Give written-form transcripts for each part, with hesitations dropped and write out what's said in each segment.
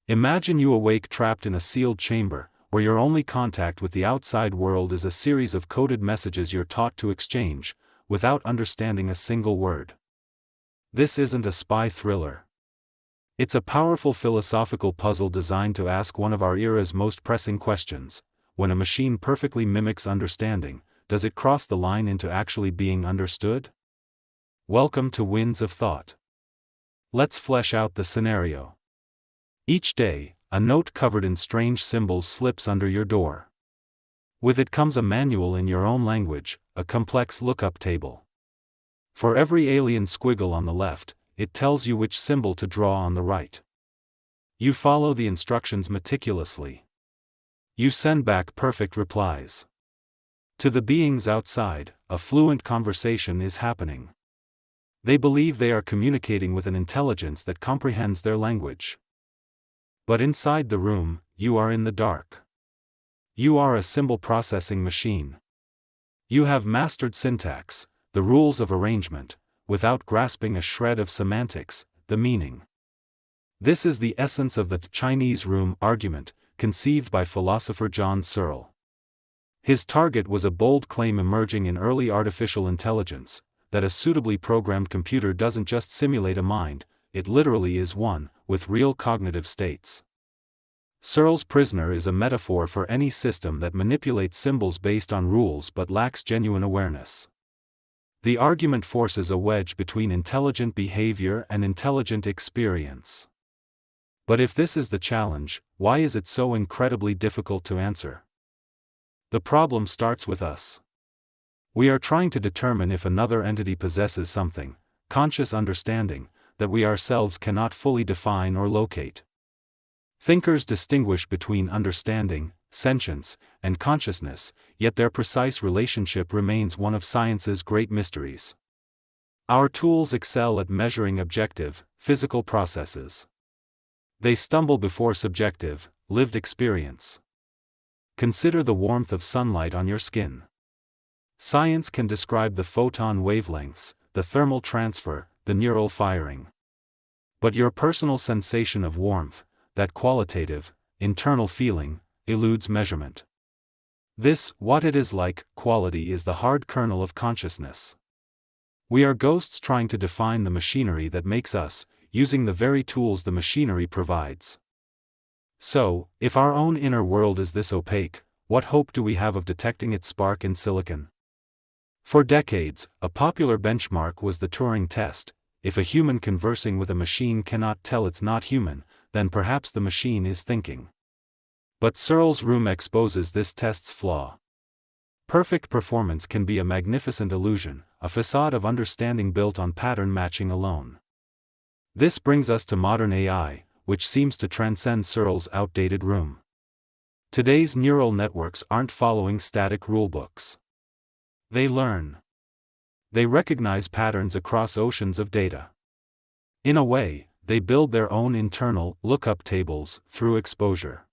Imagine you awake trapped in a sealed chamber, where your only contact with the outside world is a series of coded messages you're taught to exchange, without understanding a single word. This isn't a spy thriller. It's a powerful philosophical puzzle designed to ask one of our era's most pressing questions: when a machine perfectly mimics understanding, does it cross the line into actually being understood? Welcome to Winds of Thought. Let's flesh out the scenario. Each day, a note covered in strange symbols slips under your door. With it comes a manual in your own language, a complex lookup table. For every alien squiggle on the left, it tells you which symbol to draw on the right. You follow the instructions meticulously. You send back perfect replies. To the beings outside, a fluent conversation is happening. They believe they are communicating with an intelligence that comprehends their language. But inside the room, you are in the dark. You are a symbol processing machine. You have mastered syntax, the rules of arrangement, without grasping a shred of semantics, the meaning. This is the essence of the Chinese room argument, conceived by philosopher John Searle. His target was a bold claim emerging in early artificial intelligence, that a suitably programmed computer doesn't just simulate a mind, it literally is one, with real cognitive states. Searle's prisoner is a metaphor for any system that manipulates symbols based on rules but lacks genuine awareness. The argument forces a wedge between intelligent behavior and intelligent experience. But if this is the challenge, why is it so incredibly difficult to answer? The problem starts with us. We are trying to determine if another entity possesses something, conscious understanding, that we ourselves cannot fully define or locate. Thinkers distinguish between understanding, sentience, and consciousness, yet their precise relationship remains one of science's great mysteries. Our tools excel at measuring objective, physical processes. They stumble before subjective, lived experience. Consider the warmth of sunlight on your skin. Science can describe the photon wavelengths, the thermal transfer, the neural firing. But your personal sensation of warmth, that qualitative, internal feeling, eludes measurement. This, what it is like, quality is the hard kernel of consciousness. We are ghosts trying to define the machinery that makes us, using the very tools the machinery provides. So, if our own inner world is this opaque, what hope do we have of detecting its spark in silicon? For decades, a popular benchmark was the Turing test: if a human conversing with a machine cannot tell it's not human, then perhaps the machine is thinking. But Searle's room exposes this test's flaw. Perfect performance can be a magnificent illusion, a facade of understanding built on pattern matching alone. This brings us to modern AI, which seems to transcend Searle's outdated room. Today's neural networks aren't following static rulebooks. They learn. They recognize patterns across oceans of data. In a way, they build their own internal lookup tables through exposure.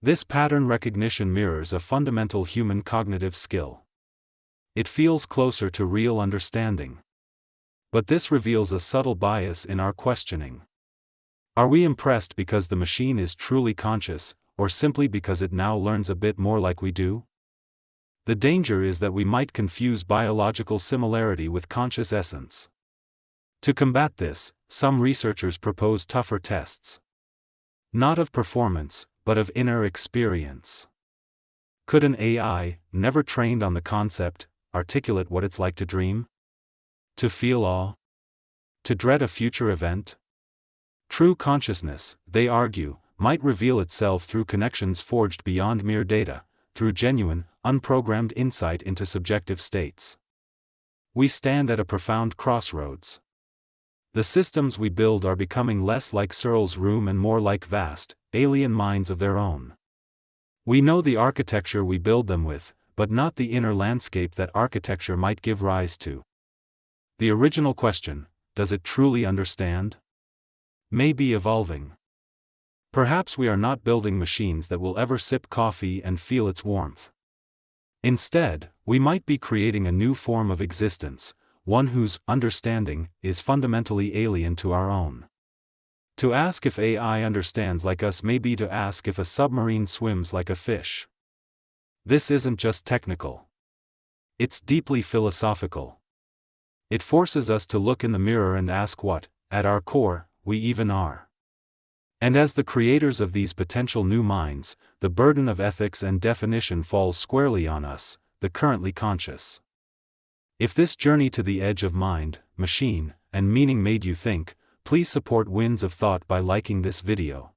This pattern recognition mirrors a fundamental human cognitive skill. It feels closer to real understanding. But this reveals a subtle bias in our questioning. Are we impressed because the machine is truly conscious, or simply because it now learns a bit more like we do? The danger is that we might confuse biological similarity with conscious essence. To combat this, some researchers propose tougher tests. Not of performance, but of inner experience. Could an AI, never trained on the concept, articulate what it's like to dream? To feel awe? To dread a future event? True consciousness, they argue, might reveal itself through connections forged beyond mere data, through genuine, unprogrammed insight into subjective states. We stand at a profound crossroads. The systems we build are becoming less like Searle's room and more like vast, alien minds of their own. We know the architecture we build them with, but not the inner landscape that architecture might give rise to. The original question, does it truly understand? May be evolving. Perhaps we are not building machines that will ever sip coffee and feel its warmth. Instead, we might be creating a new form of existence, one whose understanding is fundamentally alien to our own. To ask if AI understands like us may be to ask if a submarine swims like a fish. This isn't just technical. It's deeply philosophical. It forces us to look in the mirror and ask what, at our core, we even are. And as the creators of these potential new minds, the burden of ethics and definition falls squarely on us, the currently conscious. If this journey to the edge of mind, machine, and meaning made you think, please support Winds of Thought by liking this video.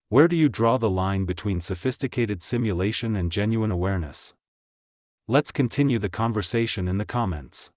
Where do you draw the line between sophisticated simulation and genuine awareness? Let's continue the conversation in the comments.